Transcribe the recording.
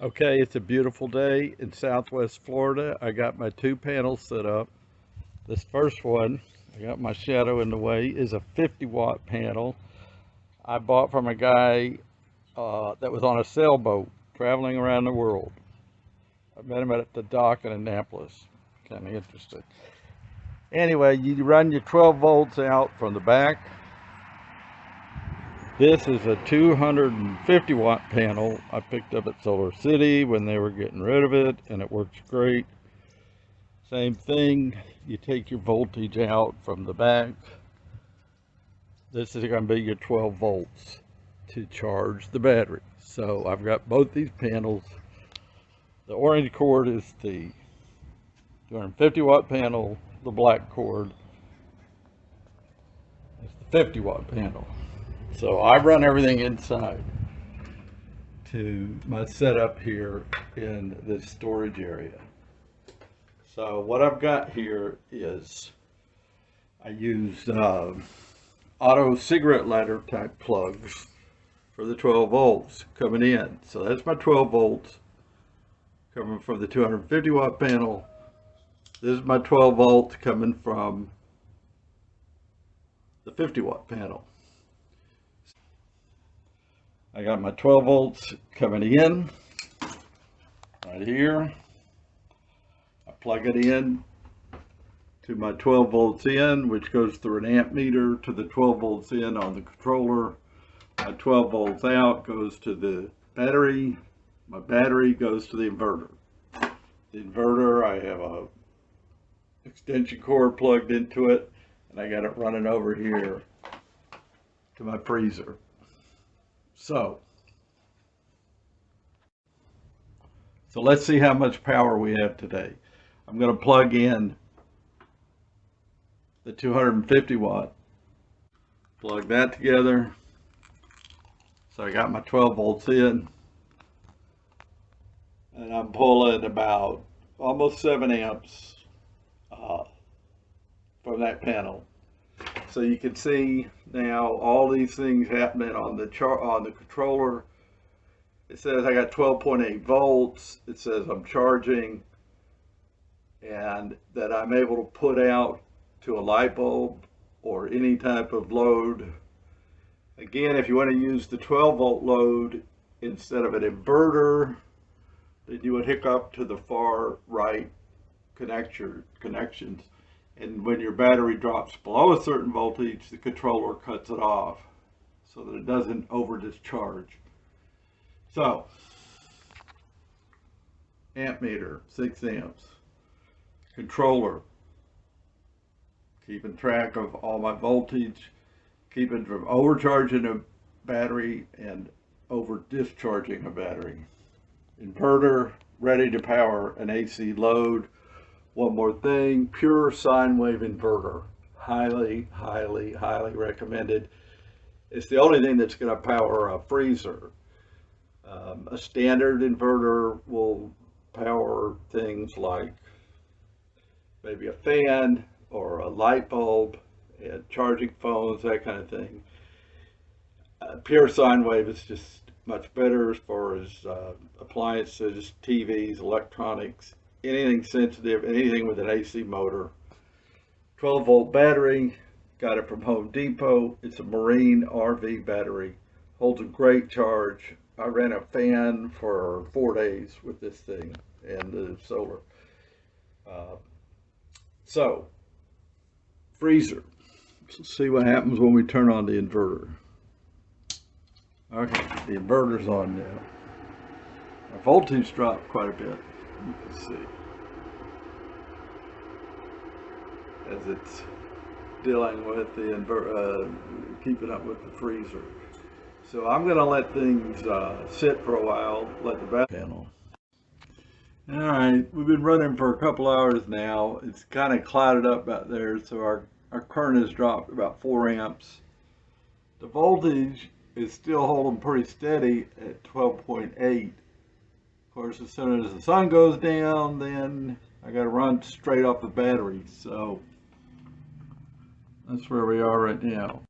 Okay, it's a beautiful day in Southwest Florida. I got my two panels set up. This first one, I got my shadow in the way, is a 50-watt panel I bought from a guy that was on a sailboat traveling around the world. I met him at the dock in Annapolis. Kind of interesting. Anyway, you run your 12 volts out from the back. This is a 250 watt panel I picked up at Solar City when they were getting rid of it, and it works great. Same thing, you take your voltage out from the back. This is going to be your 12 volts to charge the battery. So I've got both these panels. The orange cord is the 250 watt panel, the black cord is the 50 watt panel. So I run everything inside to my setup here in this storage area. So what I've got here is I used auto cigarette lighter type plugs for the 12 volts coming in. So that's my 12 volts coming from the 250 watt panel. This is my 12 volts coming from the 50 watt panel. I got my 12 volts coming in right here. I plug it in to my 12 volts in, which goes through an amp meter to the 12 volts in on the controller. My 12 volts out goes to the battery. My battery goes to the inverter. The inverter, I have a extension cord plugged into it, and I got it running over here to my freezer. So let's see how much power we have today. I'm going to plug in the 250 watt, plug that together. So I got my 12 volts in, and I'm pulling about almost 7 amps from that panel. So you can see now all these things happening on the controller. It says I got 12.8 volts. It says I'm charging, and that I'm able to put out to a light bulb or any type of load. Again, if you want to use the 12 volt load instead of an inverter, then you would hook up to the far right connections. And when your battery drops below a certain voltage, the controller cuts it off so that it doesn't over discharge. So, amp meter, 6 amps. Controller, keeping track of all my voltage, keeping from overcharging a battery and over discharging a battery. Inverter, ready to power an AC load. One more thing, pure sine wave inverter. Highly, highly, highly recommended. It's the only thing that's going to power a freezer. A standard inverter will power things like maybe a fan or a light bulb and charging phones, that kind of thing. Pure sine wave is just much better as far as appliances, TVs, electronics, anything sensitive, anything with an AC motor. 12 volt battery, got it from Home Depot. It's a Marine RV battery, holds a great charge. I ran a fan for 4 days with this thing and the solar. So, freezer. Let's see what happens when we turn on the inverter. Okay, the inverter's on now. Our voltage dropped quite a bit. You can see as it's dealing with the inverter, keeping up with the freezer. So I'm going to let things sit for a while. Let the battery panel. All right, we've been running for a couple hours now. It's kind of clouded up out there, so our current has dropped about 4 amps. The voltage is still holding pretty steady at 12.8. Of course, as soon as the sun goes down, then I got to run straight off the battery. So that's where we are right now.